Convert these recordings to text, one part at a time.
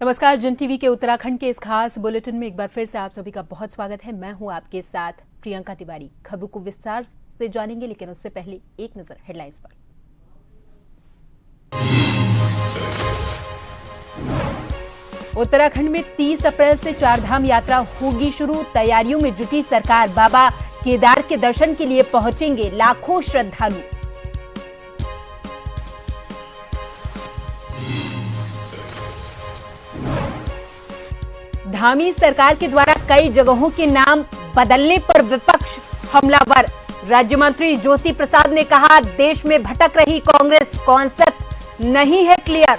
नमस्कार, जन टीवी के उत्तराखंड के इस खास बुलेटिन में एक बार फिर से आप सभी का बहुत स्वागत है। मैं हूं आपके साथ प्रियंका तिवारी। खबरों को विस्तार से जानेंगे, लेकिन उससे पहले एक नजर हेडलाइंस पर। उत्तराखंड में 30 अप्रैल से चारधाम यात्रा होगी शुरू। तैयारियों में जुटी सरकार। बाबा केदार के दर्शन के लिए पहुंचेंगे लाखों श्रद्धालु। धामी सरकार के द्वारा कई जगहों के नाम बदलने पर विपक्ष हमलावर। राज्य मंत्री ज्योति प्रसाद ने कहा, देश में भटक रही कांग्रेस, कॉन्सेप्ट नहीं है क्लियर।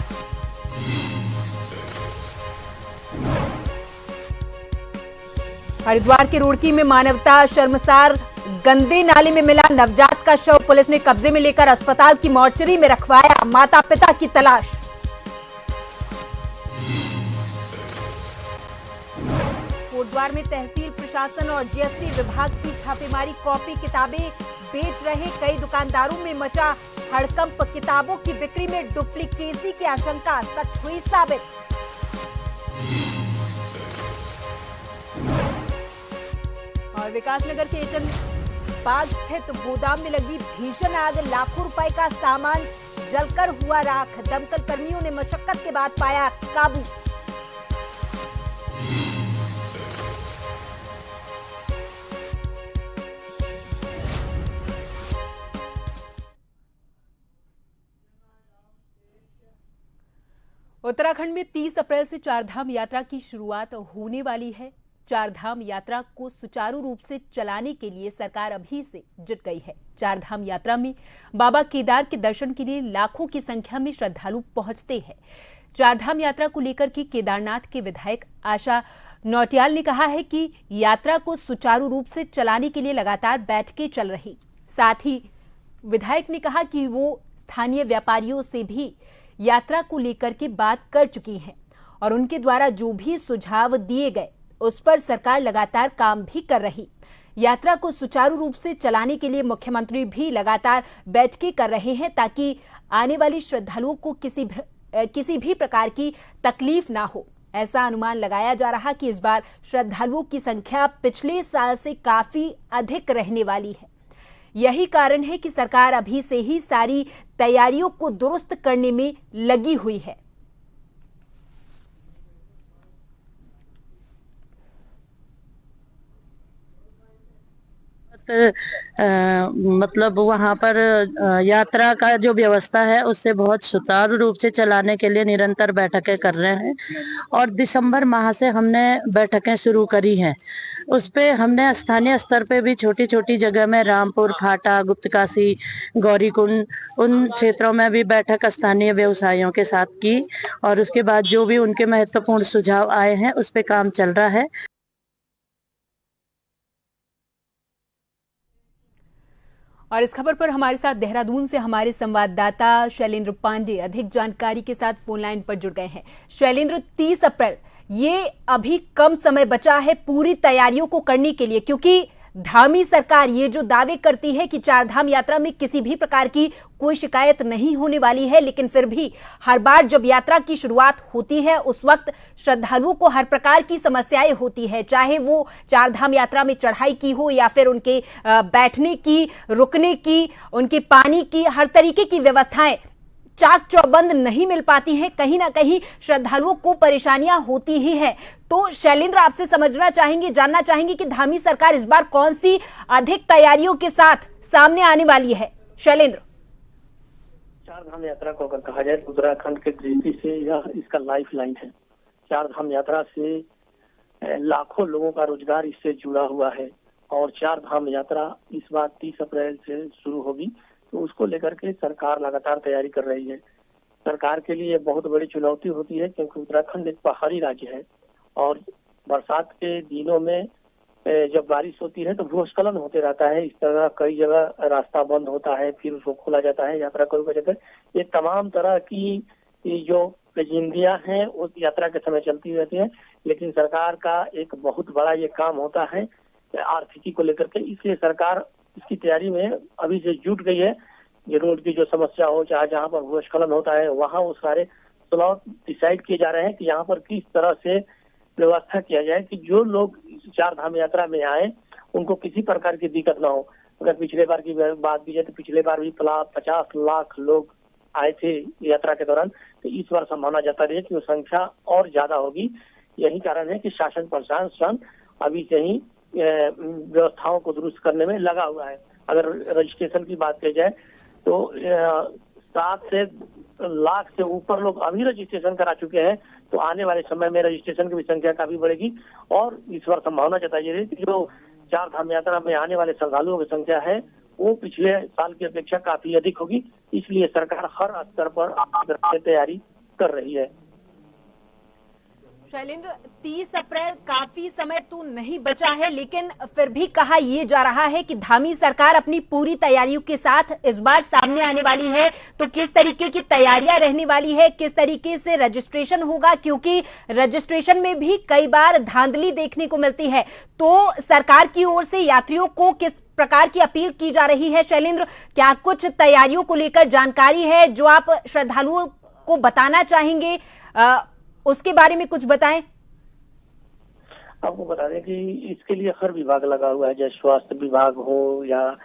हरिद्वार के रुड़की में मानवता शर्मसार। गंदे नाले में मिला नवजात का शव। पुलिस ने कब्जे में लेकर अस्पताल की मॉर्चरी में रखवाया। माता पिता की तलाश। कोटद्वार में तहसील प्रशासन और जीएसटी विभाग की छापेमारी। कॉपी किताबें बेच रहे कई दुकानदारों में मचा हड़कंप। किताबों की बिक्री में डुप्लीकेसी की आशंका सच हुई साबित। और विकासनगर के एटन बाग स्थित गोदाम में लगी भीषण आग। लाखों रुपए का सामान जलकर हुआ राख। दमकल कर्मियों ने मशक्कत के बाद पाया काबू। उत्तराखंड में 30 अप्रैल से चारधाम यात्रा की शुरुआत होने वाली है। चारधाम यात्रा को सुचारू रूप से चलाने के लिए सरकार अभी से जुट गई है। चारधाम यात्रा में बाबा केदार के दर्शन के लिए लाखों की संख्या में श्रद्धालु पहुंचते हैं। चारधाम यात्रा को लेकर के केदारनाथ के विधायक आशा नौटियाल ने कहा है कि यात्रा को सुचारू रूप से चलाने के लिए लगातार बैठकें चल रही। साथ ही विधायक ने कहा कि वो स्थानीय व्यापारियों से भी यात्रा को लेकर के बात कर चुकी हैं और उनके द्वारा जो भी सुझाव दिए गए उस पर सरकार लगातार काम भी कर रही। यात्रा को सुचारू रूप से चलाने के लिए मुख्यमंत्री भी लगातार बैठकें कर रहे हैं ताकि आने वाले श्रद्धालुओं को किसी भी प्रकार की तकलीफ ना हो। ऐसा अनुमान लगाया जा रहा कि इस बार श्रद्धालुओं की संख्या पिछले साल से काफी अधिक रहने वाली है। यही कारण है कि सरकार अभी से ही सारी तैयारियों को दुरुस्त करने में लगी हुई है। मतलब वहाँ पर यात्रा का जो व्यवस्था है उससे बहुत सुचारू रूप से चलाने के लिए निरंतर बैठकें कर रहे हैं और दिसंबर माह से हमने बैठकें शुरू करी हैं। उस पे हमने स्थानीय स्तर पे भी छोटी छोटी जगह में रामपुर, फाटा, गुप्तकाशी, गौरीकुंड, उन क्षेत्रों में भी बैठक स्थानीय व्यवसायियों के साथ की और उसके बाद जो भी उनके महत्वपूर्ण सुझाव आए हैं उस पे काम चल रहा है। और इस खबर पर हमारे साथ देहरादून से हमारे संवाददाता शैलेंद्र पांडे अधिक जानकारी के साथ फोन लाइन पर जुड़ गए हैं। शैलेंद्र, 30 अप्रैल ये अभी कम समय बचा है पूरी तैयारियों को करने के लिए, क्योंकि धामी सरकार ये जो दावे करती है कि चारधाम यात्रा में किसी भी प्रकार की कोई शिकायत नहीं होने वाली है, लेकिन फिर भी हर बार जब यात्रा की शुरुआत होती है उस वक्त श्रद्धालुओं को हर प्रकार की समस्याएं होती है, चाहे वो चारधाम यात्रा में चढ़ाई की हो या फिर उनके बैठने की, रुकने की, उनके पानी की, हर तरीके की व्यवस्थाएं चाक चौबंद नहीं मिल पाती हैं। कहीं ना कहीं श्रद्धालुओं को परेशानियां होती ही हैं। तो शैलेंद्र, आपसे जानना चाहेंगे कि धामी सरकार इस बार कौन सी अधिक तैयारियों के साथ सामने आने वाली है। शैलेंद्र, चारधाम यात्रा को अगर कहा जाए तो उत्तराखंड के दृष्टि से यह इसका लाइफ लाइन है। चारधाम यात्रा से लाखों लोगों का रोजगार इससे जुड़ा हुआ है और चारधाम यात्रा इस बार 30 अप्रैल से शुरू होगी, तो उसको लेकर के सरकार लगातार तैयारी कर रही है। सरकार के लिए बहुत बड़ी चुनौती होती है क्योंकि उत्तराखंड एक पहाड़ी राज्य है और बरसात के दिनों में जब बारिश होती है तो भूस्खलन होते रहता है। इस तरह कई जगह रास्ता बंद होता है, फिर उसको खोला जाता है, यात्रा को रोका जाता है। ये तमाम तरह की जो पेचिंदियां हैं उस यात्रा के समय चलती रहती है। लेकिन सरकार का एक बहुत बड़ा ये काम होता है आर्थिकी को लेकर के, इसलिए सरकार इसकी तैयारी में अभी से जुट गई है। ये रोड की जो समस्या हो, चाहे जहाँ पर भूस्खलन होता है वहाँ वो सारे स्लॉट डिसाइड किए जा रहे हैं कि यहाँ पर किस तरह से व्यवस्था किया जाए कि जो लोग चार धाम यात्रा में आए उनको किसी प्रकार की दिक्कत ना हो। अगर पिछले बार की बात की जाए तो पिछले बार भी 50 लाख लोग आए थे यात्रा के दौरान, तो इस बार संभावना जता रही है कि वो संख्या और ज्यादा होगी। यही कारण है कि शासन प्रशासन अभी से ही व्यवस्थाओं को दुरुस्त करने में लगा हुआ है। अगर रजिस्ट्रेशन की बात की जाए तो 7 से लाख से ऊपर लोग अभी रजिस्ट्रेशन करा चुके हैं, तो आने वाले समय में रजिस्ट्रेशन की भी संख्या काफी बढ़ेगी। और इस बार संभावना जताई जा रही है कि जो चार धाम यात्रा में आने वाले श्रद्धालुओं की संख्या है वो पिछले साल की अपेक्षा काफी अधिक होगी। इसलिए सरकार हर स्तर पर तैयारी कर रही है। शैलेंद्र, 30 अप्रैल काफी समय तो नहीं बचा है, लेकिन फिर भी कहा यह जा रहा है कि धामी सरकार अपनी पूरी तैयारियों के साथ इस बार सामने आने वाली है। तो किस तरीके की तैयारियां रहने वाली है, किस तरीके से रजिस्ट्रेशन होगा, क्योंकि रजिस्ट्रेशन में भी कई बार धांधली देखने को मिलती है। तो सरकार की ओर से यात्रियों को किस प्रकार की अपील की जा रही है? शैलेंद्र, क्या कुछ तैयारियों को लेकर जानकारी है जो आप श्रद्धालुओं को बताना चाहेंगे? उसके बारे में कुछ बताएं। आपको बता दें कि इसके लिए हर विभाग लगा हुआ है, जैसे स्वास्थ्य विभाग हो या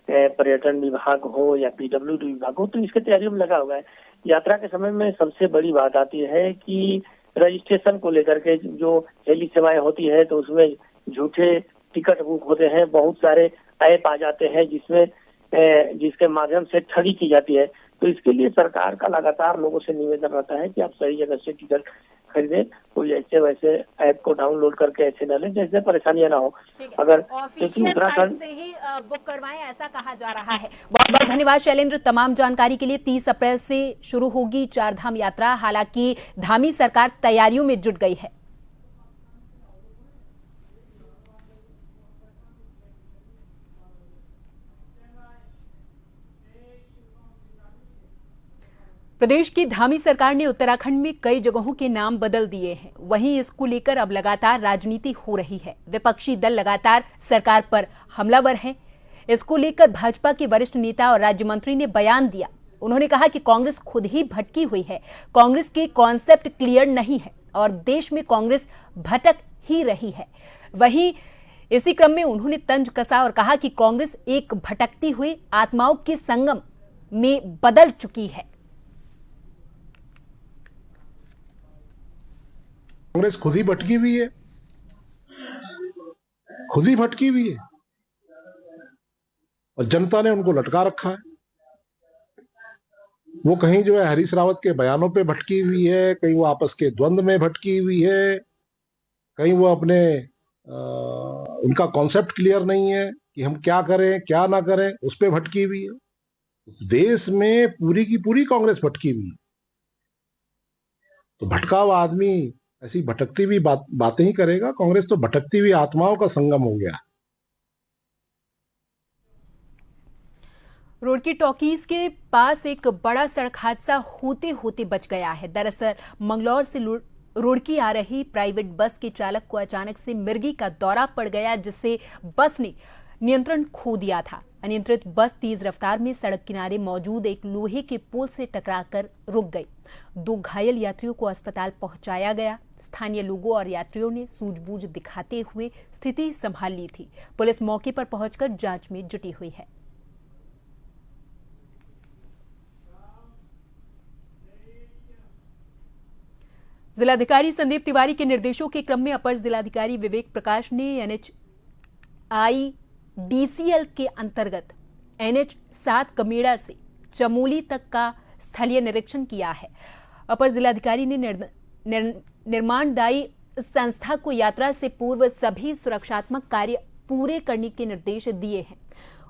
पर्यटन विभाग हो या पीडब्ल्यूडी विभाग हो, तो इसके तैयारी में लगा हुआ है। यात्रा के समय में सबसे बड़ी बात आती है कि रजिस्ट्रेशन को लेकर के जो हेली सेवाएं होती है तो उसमें झूठे टिकट बुक होते हैं, बहुत सारे ऐप आ जाते हैं जिसके माध्यम से ठगी की जाती है। तो इसके लिए सरकार का लगातार लोगों से निवेदन रहता है कि आप सही जगह से टिकट खरीदें, कोई ऐसे वैसे ऐप को डाउनलोड करके ऐसे डालें जिससे परेशानियां ना हो। अगर उत्तराखंड से ही बुक करवाएं, ऐसा कहा जा रहा है। बहुत बहुत धन्यवाद शैलेंद्र तमाम जानकारी के लिए। 30 अप्रैल से शुरू होगी चार धाम यात्रा, हालांकि धामी सरकार तैयारियों में जुट गई है। प्रदेश की धामी सरकार ने उत्तराखंड में कई जगहों के नाम बदल दिए हैं। वहीं इसको लेकर अब लगातार राजनीति हो रही है। विपक्षी दल लगातार सरकार पर हमलावर हैं। इसको लेकर भाजपा के वरिष्ठ नेता और राज्य मंत्री ने बयान दिया। उन्होंने कहा कि कांग्रेस खुद ही भटकी हुई है, कांग्रेस के कॉन्सेप्ट क्लियर नहीं है और देश में कांग्रेस भटक ही रही है। वहीं इसी क्रम में उन्होंने तंज कसा और कहा कि कांग्रेस एक भटकती हुई आत्माओं के संगम में बदल चुकी है। कांग्रेस खुद ही भटकी हुई है, खुद ही भटकी हुई है और जनता ने उनको लटका रखा है। वो कहीं जो है हरीश रावत के बयानों पे भटकी हुई है, कहीं वो आपस के द्वंद में भटकी हुई है, कहीं वो अपने उनका कॉन्सेप्ट क्लियर नहीं है कि हम क्या करें क्या ना करें, उस पे भटकी हुई है। देश में पूरी की पूरी कांग्रेस भटकी हुई है। तो भटका हुआ आदमी ऐसी भटकती हुई बातें ही करेगा। कांग्रेस तो भटकती हुई आत्माओं का संगम हो गया। रोड की टॉकीज के पास एक बड़ा सड़क हादसा होते होते बच गया है। दरअसल मंगलौर से रुड़की आ रही प्राइवेट बस के चालक को अचानक से मिर्गी का दौरा पड़ गया, जिससे बस ने नियंत्रण खो दिया था। अनियंत्रित बस तेज रफ्तार में सड़क किनारे मौजूद एक लोहे के पोल से टकराकर रुक गई। 2 घायल यात्रियों को अस्पताल पहुंचाया गया। स्थानीय लोगों और यात्रियों ने सूझबूझ दिखाते हुए स्थिति संभाल ली थी। पुलिस मौके पर पहुंचकर जांच में जुटी हुई है। जिलाधिकारी संदीप तिवारी के निर्देशों के क्रम में अपर जिलाधिकारी विवेक प्रकाश ने NHIDCL के अंतर्गत NH 7 कमेड़ा से चमोली तक का स्थलीय निरीक्षण किया है। अपर जिलाधिकारी ने निर्माणदायी संस्था को यात्रा से पूर्व सभी सुरक्षात्मक कार्य पूरे करने के निर्देश दिए हैं।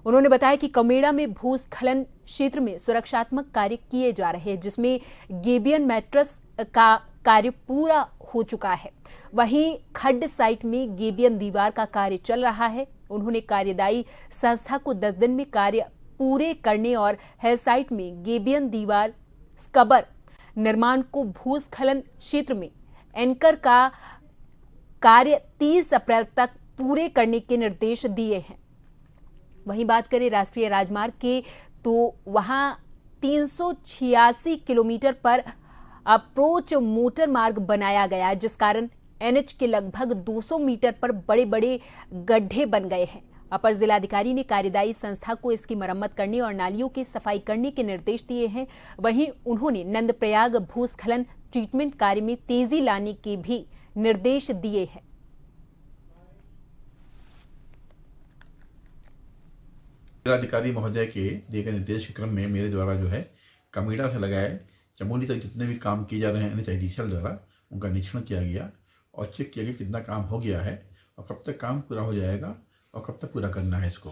उन्होंने बताया कि कमेड़ा में भूस्खलन क्षेत्र में सुरक्षात्मक कार्य किए जा रहे हैं, जिसमें गेबियन मैट्रस का कार्य पूरा हो चुका है। वहीं खड्ड साइट में गेबियन दीवार का कार्य चल रहा है। उन्होंने कार्यदायी संस्था को 10 दिन में कार्य पूरे करने और हेल साइट में गेबियन दीवार स्कबर निर्माण को भूस्खलन क्षेत्र में एंकर का कार्य 30 अप्रैल तक पूरे करने के निर्देश दिए हैं। वहीं बात करें राष्ट्रीय राजमार्ग के, तो वहां 386 किलोमीटर पर अप्रोच मोटर मार्ग बनाया गया, जिस कारण एनएच के लगभग 200 मीटर पर बड़े बड़े गड्ढे बन गए हैं। अपर जिलाधिकारी ने कार्यदायी संस्था को इसकी मरम्मत करने और नालियों की सफाई करने के निर्देश दिए हैं। वहीं उन्होंने नंदप्रयाग भूस्खलन ट्रीटमेंट कार्य में तेजी लाने के भी निर्देश दिए हैं। जिलाधिकारी महोदय के दिए गए निर्देश के क्रम में मेरे द्वारा जो है कमीड़ा से लगाए चमोली तक जितने भी काम किए जा रहे हैं NHIDCL द्वारा, उनका निरीक्षण किया गया और चेक किया गया कितना काम हो गया है और कब तक काम पूरा हो जाएगा और कब तक पूरा करना है इसको।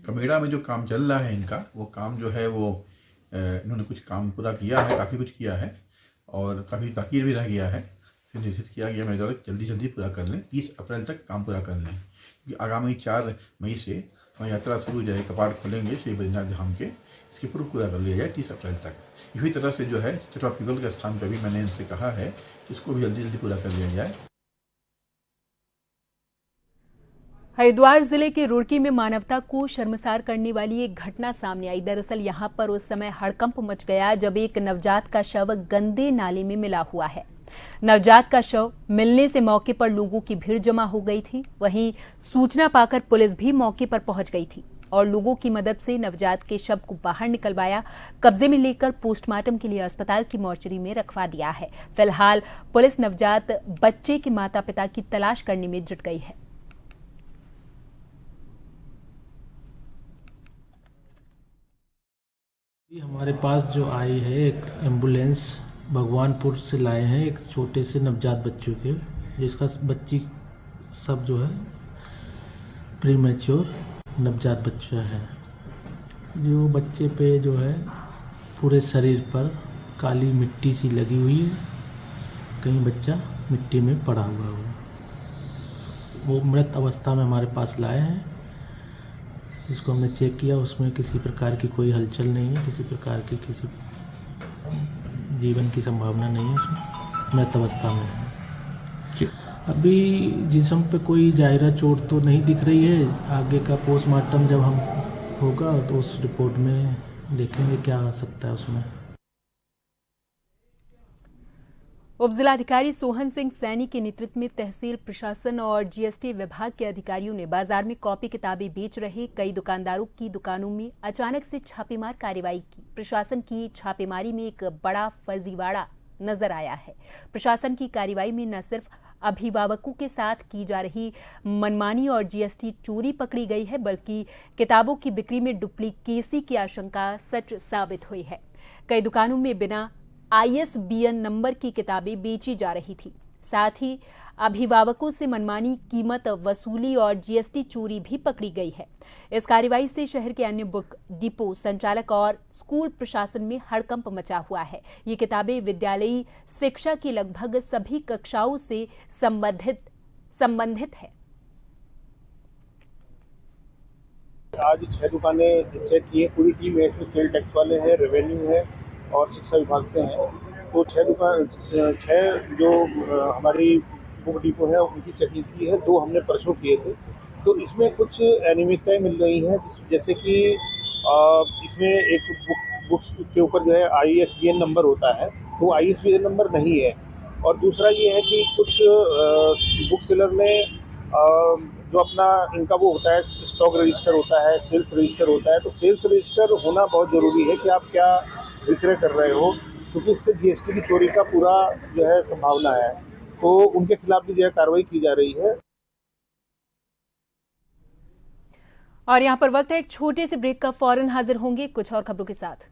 कमीड़ा में जो काम चल रहा है इनका, वो काम जो है वो इन्होंने कुछ काम पूरा किया है, काफ़ी कुछ किया है और काफ़ी बाकी भी रह गया है। फिर निर्देशित किया गया मेरे द्वारा जल्दी पूरा कर लें, 30 अप्रैल तक काम पूरा कर लें, क्योंकि आगामी 4 मई से हमारी यात्रा शुरू हो जाए, कपाट खोलेंगे श्री बद्रीनाथ धाम के, इसके पूरा कर लिया जाए 30 अप्रैल तक। इसी तरह से जो है चटवा पीपल के स्थान पर भी मैंने इनसे कहा है कि इसको भी जल्दी पूरा कर लिया जाए। हरिद्वार जिले के रुड़की में मानवता को शर्मसार करने वाली एक घटना सामने आई। दरअसल यहां पर उस समय हड़कंप मच गया जब एक नवजात का शव गंदे नाले में मिला हुआ है। नवजात का शव मिलने से मौके पर लोगों की भीड़ जमा हो गई थी। वहीं सूचना पाकर पुलिस भी मौके पर पहुंच गई थी और लोगों की मदद से नवजात के शव को बाहर निकलवाया, कब्जे में लेकर पोस्टमार्टम के लिए अस्पताल की मोर्चरी में रखवा दिया है। फिलहाल पुलिस नवजात बच्चे के माता पिता की तलाश करने में जुट गई है। हमारे पास जो आई है एक एम्बुलेंस भगवानपुर से लाए हैं एक छोटे से नवजात बच्चों के, जिसका बच्ची सब जो है प्रीमेच्योर नवजात बच्चा है। जो बच्चे पे जो है पूरे शरीर पर काली मिट्टी सी लगी हुई है, कहीं बच्चा मिट्टी में पड़ा हुआ है। वो मृत अवस्था में हमारे पास लाए हैं। इसको हमने चेक किया, उसमें किसी प्रकार की कोई हलचल नहीं है, किसी प्रकार की किसी जीवन की संभावना नहीं है, उसमें मृत अवस्था में है। अभी जिस्म पे कोई जायरा चोट तो नहीं दिख रही है। आगे का पोस्टमार्टम जब हम होगा तो उस रिपोर्ट में देखेंगे क्या आ सकता है उसमें। उप जिलाधिकारी सोहन सिंह सैनी के नेतृत्व में तहसील प्रशासन और जीएसटी विभाग के अधिकारियों ने बाजार में कॉपी किताबें बेच रहे कई दुकानदारों की दुकानों में अचानक से छापेमार कार्रवाई की। प्रशासन की छापेमारी में एक बड़ा फर्जीवाड़ा नजर आया है। प्रशासन की कार्रवाई में न सिर्फ अभिभावकों के साथ की जा रही मनमानी और जीएसटी चोरी पकड़ी गई है, बल्कि किताबों की बिक्री में डुप्लीकेसी की आशंका सच साबित हुई है। कई दुकानों में बिना ISBN नंबर की किताबें बेची जा रही थी। साथ ही अभिभावकों से मनमानी कीमत वसूली और जीएसटी चोरी भी पकड़ी गई है। इस कार्रवाई से शहर के अन्य बुक डिपो संचालक और स्कूल प्रशासन में हड़कंप मचा हुआ है। ये किताबें विद्यालयी शिक्षा की लगभग सभी कक्षाओं से संबंधित है। आज 6 दुकानें चेक की है, पूरी टीम है, इसमें सेल टैक्स वाले हैं, रेवेन्यू है और शिक्षा विभाग से हैं। तो 6 जो हमारी बुक डिपो है उनकी चेकिंग की है, 2 हमने परसों किए थे। तो इसमें कुछ अनियमितताएं मिल रही हैं, जैसे कि इसमें एक बुक्स के ऊपर जो है ISBN नंबर होता है, वो ISBN नंबर नहीं है। और दूसरा ये है कि कुछ बुक सेलर ने जो अपना इनका वो होता है स्टॉक रजिस्टर होता है, सेल्स रजिस्टर होता है, तो सेल्स रजिस्टर होना बहुत ज़रूरी है कि आप क्या विक्रय कर रहे हो, क्योंकि इससे जीएसटी की चोरी का पूरा जो है संभावना है। तो उनके खिलाफ भी जो है कार्रवाई की जा रही है। और यहाँ पर वक्त है एक छोटे से ब्रेक का, फौरन हाजिर होंगे कुछ और खबरों के साथ।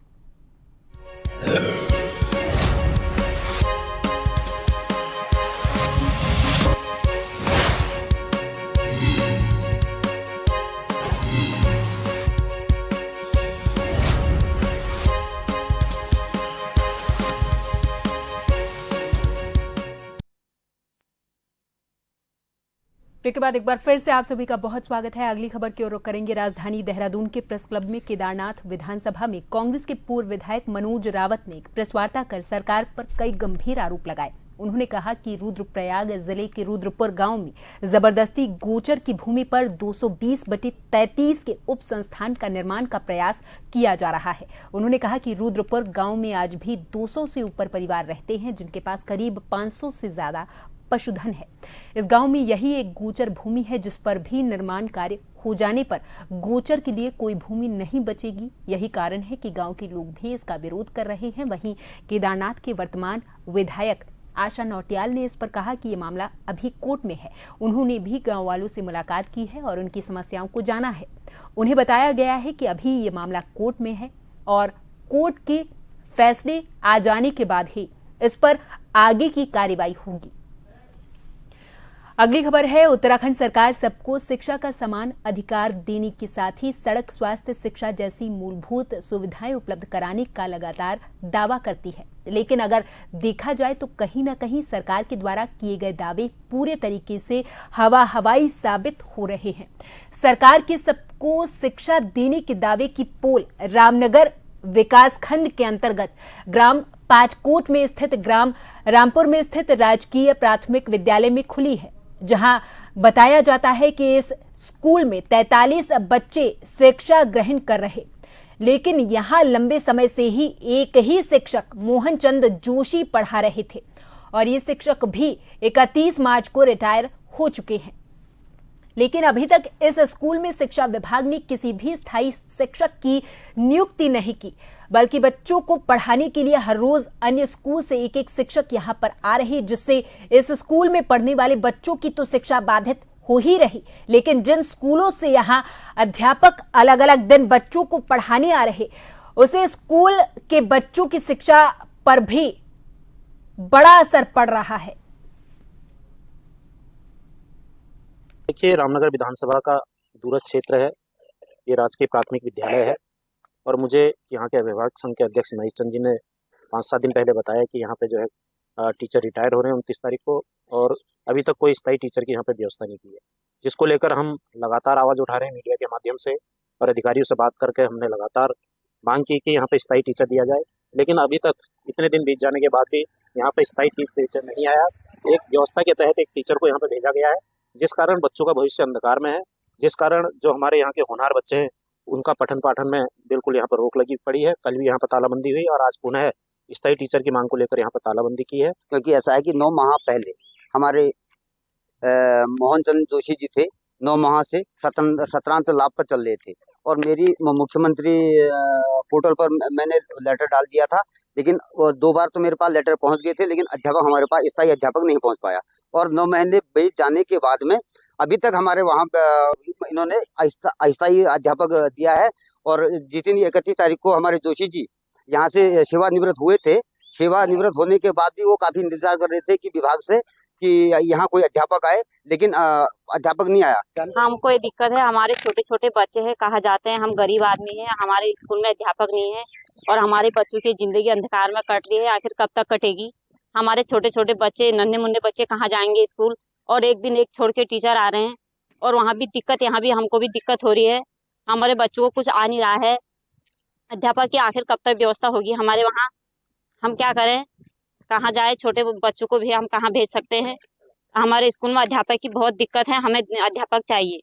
ब्रेक के बाद एक बार फिर से आप सभी का बहुत स्वागत है। अगली खबर की ओर रुख करेंगे। राजधानी देहरादून के प्रेस क्लब में केदारनाथ विधानसभा में कांग्रेस के पूर्व विधायक मनोज रावत ने एक प्रेस वार्ता कर सरकार पर कई गंभीर आरोप लगाए। उन्होंने कहा कि रुद्रप्रयाग जिले के रुद्रपुर गांव में जबरदस्ती गोचर की भूमि पर 220/33 के उप संस्थान का निर्माण का प्रयास किया जा रहा है। उन्होंने कहा कि रुद्रपुर गांव में आज भी 200 से ऊपर परिवार रहते हैं, जिनके पास करीब 500 से ज्यादा पशुधन है। इस गांव में यही एक गोचर भूमि है, जिस पर भी निर्माण कार्य हो जाने पर गोचर के लिए कोई भूमि नहीं बचेगी। यही कारण है कि गांव के लोग भी इसका विरोध कर रहे हैं। वहीं केदारनाथ के वर्तमान विधायक आशा नौटियाल ने इस पर कहा कि ये मामला अभी कोर्ट में है। उन्होंने भी गांव वालों से मुलाकात की है और उनकी समस्याओं को जाना है। उन्हें बताया गया है कि अभी ये मामला कोर्ट में है और कोर्ट के फैसले आ जाने के बाद ही इस पर आगे की कार्रवाई होगी। अगली खबर है, उत्तराखंड सरकार सबको शिक्षा का समान अधिकार देने के साथ ही सड़क, स्वास्थ्य, शिक्षा जैसी मूलभूत सुविधाएं उपलब्ध कराने का लगातार दावा करती है। लेकिन अगर देखा जाए तो कहीं ना कहीं सरकार के द्वारा किए गए दावे पूरे तरीके से हवाई साबित हो रहे हैं। सरकार के सबको शिक्षा देने के दावे की पोल रामनगर विकासखंड के अंतर्गत ग्राम पांचकोट में स्थित ग्राम रामपुर में स्थित राजकीय प्राथमिक विद्यालय में खुली है, जहां बताया जाता है कि इस स्कूल में 43 बच्चे शिक्षा ग्रहण कर रहे, लेकिन यहां लंबे समय से ही एक ही शिक्षक मोहन चंद जोशी पढ़ा रहे थे और ये शिक्षक भी 31 मार्च को रिटायर हो चुके हैं। लेकिन अभी तक इस स्कूल में शिक्षा विभाग ने किसी भी स्थायी शिक्षक की नियुक्ति नहीं की, बल्कि बच्चों को पढ़ाने के लिए हर रोज अन्य स्कूल से एक एक शिक्षक यहां पर आ रहे, जिससे इस स्कूल में पढ़ने वाले बच्चों की तो शिक्षा बाधित हो ही रही, लेकिन जिन स्कूलों से यहां अध्यापक अलग अलग दिन बच्चों को पढ़ाने आ रहे, उसे स्कूल के बच्चों की शिक्षा पर भी बड़ा असर पड़ रहा है। देखिए, रामनगर विधानसभा का दूरस्थ क्षेत्र है। ये राजकीय प्राथमिक विद्यालय है और मुझे यहाँ के अभिभावक संघ के अध्यक्ष महेश चंद जी ने 5-7 दिन पहले बताया कि यहाँ पे जो है टीचर रिटायर हो रहे हैं 29 तारीख को, और अभी तक कोई स्थायी टीचर की यहाँ पे व्यवस्था नहीं की है, जिसको लेकर हम लगातार आवाज़ उठा रहे हैं मीडिया के माध्यम से और अधिकारियों से बात करके हमने लगातार मांग की कि यहाँ पे स्थायी टीचर दिया जाए। लेकिन अभी तक इतने दिन बीत जाने के बाद भी यहाँ पे स्थायी टीचर नहीं आया। एक व्यवस्था के तहत एक टीचर को यहाँ पे भेजा गया है, जिस कारण बच्चों का भविष्य अंधकार में है, जिस कारण जो हमारे यहाँ के होनहार बच्चे हैं उनका पठन पाठन में बिल्कुल यहाँ पर रोक लगी पड़ी है। कल भी यहाँ पर तालाबंदी हुई और आज पुनः स्थायी टीचर की मांग को लेकर यहाँ पर तालाबंदी की है। क्योंकि ऐसा है कि 9 माह पहले हमारे मोहन चंद जोशी जी थे, 9 माह से सत्रांत लाभ पर चल रहे थे और मेरी मुख्यमंत्री पोर्टल पर मैंने लेटर डाल दिया था, लेकिन 2 बार तो मेरे पास लेटर पहुंच गए थे, लेकिन अध्यापक हमारे पास स्थायी अध्यापक नहीं पहुंच पाया और 9 महीने बीत जाने के बाद में अभी तक हमारे वहाँ इन्होंने अस्थायी अध्यापक दिया है। और जिस दिन 31 तारीख को हमारे जोशी जी यहाँ से सेवानिवृत्त हुए थे, सेवानिवृत्त होने के बाद भी वो काफी इंतजार कर रहे थे कि विभाग से कि यहाँ कोई अध्यापक आए, लेकिन अध्यापक नहीं आया। हमको ये दिक्कत है, हमारे छोटे छोटे बच्चे हैं, कहाँ जाते हैं, हम गरीब आदमी हैं, हमारे स्कूल में अध्यापक नहीं है और हमारे बच्चों की जिंदगी अंधकार में कट रही है। आखिर कब तक कटेगी? हमारे छोटे छोटे बच्चे, नन्हे मुन्ने बच्चे कहाँ जाएंगे स्कूल, और एक दिन एक छोड़ के टीचर आ रहे हैं और वहाँ भी दिक्कत, यहाँ भी हमको भी दिक्कत हो रही है। हमारे बच्चों को कुछ आ नहीं रहा है, अध्यापक की आखिर कब तक व्यवस्था होगी हमारे वहाँ? हम क्या करें, कहाँ जाए? छोटे बच्चों को भी हम कहाँ भेज सकते हैं? हमारे स्कूल में अध्यापक की बहुत दिक्कत है, हमें अध्यापक चाहिए।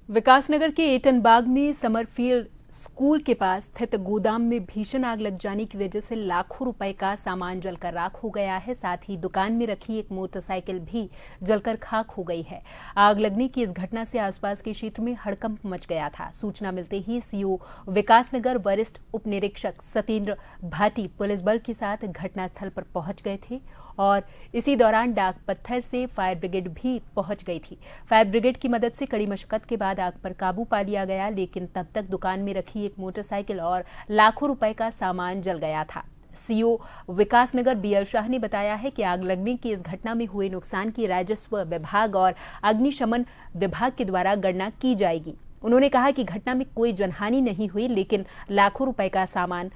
विकासनगर के एटनबाग में समरफील्ड स्कूल के पास स्थित गोदाम में भीषण आग लग जाने की वजह से लाखों रुपए का सामान जलकर राख हो गया है। साथ ही दुकान में रखी एक मोटरसाइकिल भी जलकर खाक हो गई है। आग लगने की इस घटना से आसपास के क्षेत्र में हड़कंप मच गया था। सूचना मिलते ही सीओ विकासनगर वरिष्ठ उप निरीक्षक सत्येंद्र भाटी पुलिस बल के साथ घटनास्थल पर पहुंच गए थे और इसी दौरान डाक पत्थर से फायर ब्रिगेड भी पहुंच गई थी। फायर ब्रिगेड की मदद से कड़ी मशक्कत के बाद आग पर काबू पा लिया गया, लेकिन तब तक दुकान में रखी एक मोटरसाइकिल और लाखों रुपए का सामान जल गया था। सीओ विकासनगर बीएल शाह ने बताया है कि आग लगने की इस घटना में हुए नुकसान की राजस्व विभाग और अग्निशमन विभाग के द्वारा गणना की जाएगी। उन्होंने कहा कि घटना में कोई जनहानि नहीं हुई, लेकिन लाखों रुपए का सामान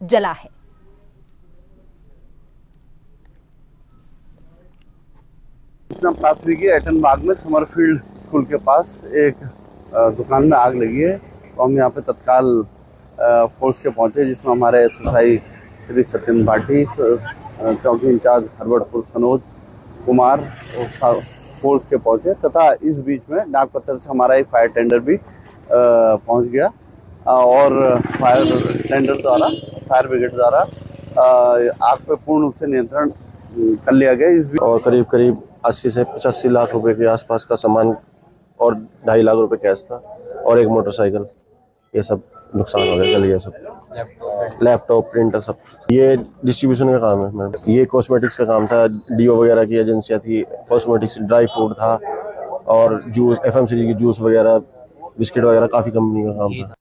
जला है। सूचना प्राप्त हुई कि एटनबाग में समरफील्ड स्कूल के पास एक दुकान में आग लगी है। तो हम यहाँ पे तत्काल फोर्स के पहुंचे, जिसमें हमारे SSI श्री सत्यन भाटी, चौकी इंचार्ज हरबड़पुर सनोज कुमार और फोर्स के पहुंचे, तथा इस बीच में डाक पत्थर से हमारा एक फायर टेंडर भी पहुंच गया और फायर ब्रिगेड द्वारा आग पर पूर्ण रूप से नियंत्रण कर लिया गया। और करीब 80 से 85 लाख रुपए के आसपास का सामान और 2.5 लाख रुपए कैश था और एक मोटरसाइकिल, ये सब नुकसान हो गया। ये सब लैपटॉप प्रिंटर सब, ये डिस्ट्रीब्यूशन का काम है मैम। ये कॉस्मेटिक्स का काम था, डीओ वगैरह की एजेंसियां थी, कॉस्मेटिक्स, ड्राई फ्रूट था और जूस, FMCG की जूस वगैरह, बिस्किट वगैरह, काफी कंपनी का काम था।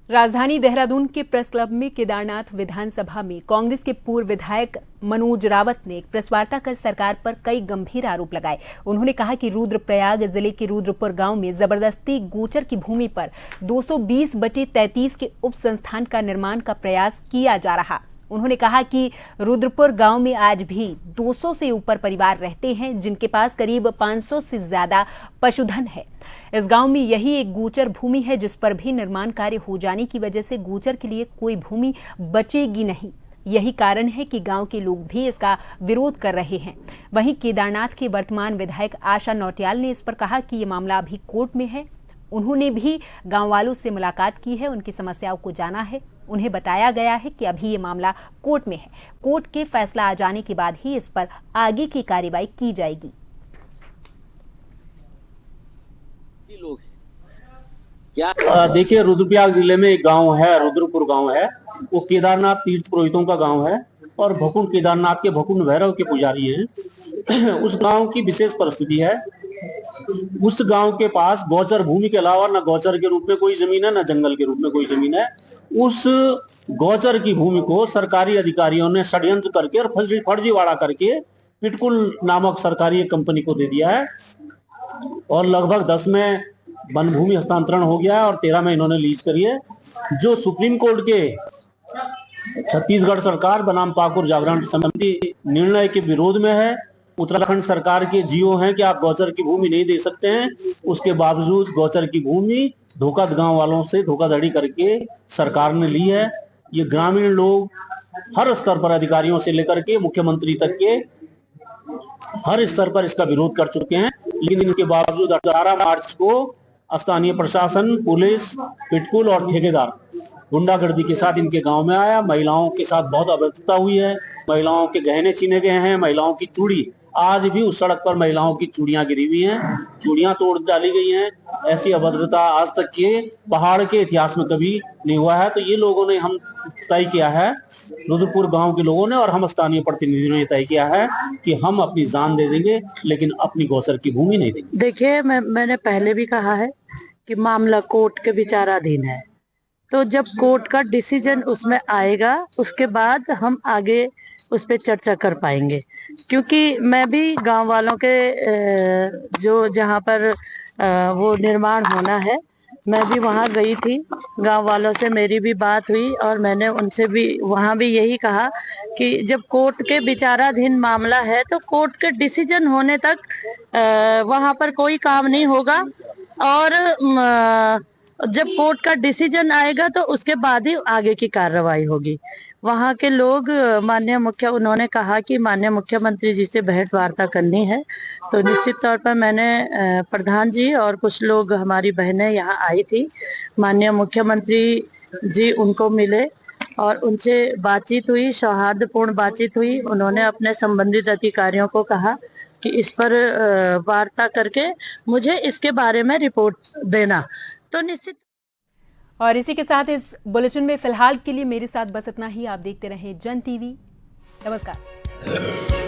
राजधानी देहरादून के प्रेस क्लब में केदारनाथ विधानसभा में कांग्रेस के पूर्व विधायक मनोज रावत ने एक प्रेस वार्ता कर सरकार पर कई गंभीर आरोप लगाए। उन्होंने कहा कि रुद्रप्रयाग जिले के रुद्रपुर गांव में जबरदस्ती गोचर की भूमि पर 220/33 के उप संस्थान का निर्माण का प्रयास किया जा रहा। उन्होंने कहा कि रुद्रपुर गांव में आज भी 200 से ऊपर परिवार रहते हैं, जिनके पास करीब 500 से ज्यादा पशुधन है। इस गांव में यही एक गोचर भूमि है, जिस पर भी निर्माण कार्य हो जाने की वजह से गोचर के लिए कोई भूमि बचेगी नहीं। यही कारण है कि गांव के लोग भी इसका विरोध कर रहे हैं। वहीं केदारनाथ के वर्तमान विधायक आशा नौटियाल ने इस पर कहा कि ये मामला अभी कोर्ट में है। उन्होंने भी गांव वालों से मुलाकात की है, उनकी समस्याओं को जाना है। उन्हें बताया गया है कि अभी ये मामला कोर्ट में है। कोर्ट के फैसला आ जाने के बाद ही इस पर आगे की कार्रवाई की जाएगी। देखिए, रुद्रप्रयाग जिले में एक गांव है, रुद्रपुर गांव है। वो केदारनाथ तीर्थ पुरोहितों का गांव है और भकुंड केदारनाथ के भकुंड भैरव के पुजारी हैं। उस गांव की विशेष परिस्थिति है, उस गांव के पास गौचर भूमि के अलावा न गौचर के रूप में कोई जमीन है, न जंगल के रूप में कोई जमीन है। उस गौचर की भूमि को सरकारी अधिकारियों ने षड्यंत्र करके और फर्जीवाड़ा करके पिटकुल नामक सरकारी कंपनी को दे दिया है और लगभग 10 में वन भूमि हस्तांतरण हो गया है और 13 में इन्होंने लीज करी है, जो सुप्रीम कोर्ट के छत्तीसगढ़ सरकार बनाम पाकुर जागरण समिति निर्णय के विरोध में है। उत्तराखंड सरकार के जीओ हैं कि आप गौचर की भूमि नहीं दे सकते हैं, उसके बावजूद गौचर की भूमि गांव वालों से धोखाधड़ी करके सरकार ने ली है। ये ग्रामीण लोग हर स्तर पर, अधिकारियों से लेकर के मुख्यमंत्री तक के हर स्तर पर इसका विरोध कर चुके हैं, लेकिन इनके बावजूद 18 मार्च को स्थानीय प्रशासन, पुलिस, पिटकुल और ठेकेदार गुंडागर्दी के साथ इनके गांव में आया। महिलाओं के साथ बहुत अभद्रता हुई है, महिलाओं के गहने छीने गए हैं, महिलाओं की चूड़ी, आज भी उस सड़क पर महिलाओं की चूड़ियां गिरी हुई हैं, चूड़ियां तोड़ डाली गई हैं। ऐसी अभद्रता आज तक के पहाड़ के इतिहास में कभी नहीं हुआ है। तो ये लोगों ने, हम तय किया है, रुद्रपुर गांव के लोगों ने और हम स्थानीय प्रतिनिधियों ने तय किया है कि हम अपनी जान दे देंगे, लेकिन अपनी गौचर की भूमि नहीं देंगे। देखिए, मैंने पहले भी कहा है कि मामला कोर्ट के विचाराधीन है, तो जब कोर्ट का डिसीजन उसमें आएगा उसके बाद हम आगे उस पर चर्चा कर पाएंगे। क्योंकि मैं भी गांव वालों के जो जहां पर वो निर्माण होना है, मैं भी वहां गई थी, गांव वालों से मेरी भी बात हुई और मैंने उनसे भी वहां भी यही कहा कि जब कोर्ट के विचाराधीन मामला है तो कोर्ट के डिसीजन होने तक वहां पर कोई काम नहीं होगा और जब कोर्ट का डिसीजन आएगा तो उसके बाद ही आगे की कार्रवाई होगी। वहाँ के लोग उन्होंने कहा कि माननीय मुख्यमंत्री जी से भेंट वार्ता करनी है, तो निश्चित तौर पर मैंने प्रधान जी और कुछ लोग, हमारी बहनें यहाँ आई थी, माननीय मुख्यमंत्री जी उनको मिले और उनसे बातचीत हुई, सौहार्दपूर्ण बातचीत हुई। उन्होंने अपने संबंधित अधिकारियों को कहा कि इस पर वार्ता करके मुझे इसके बारे में रिपोर्ट देना, तो निश्चित। और इसी के साथ इस बुलेटिन में फिलहाल के लिए मेरे साथ बस इतना ही। आप देखते रहें जन टीवी। नमस्कार।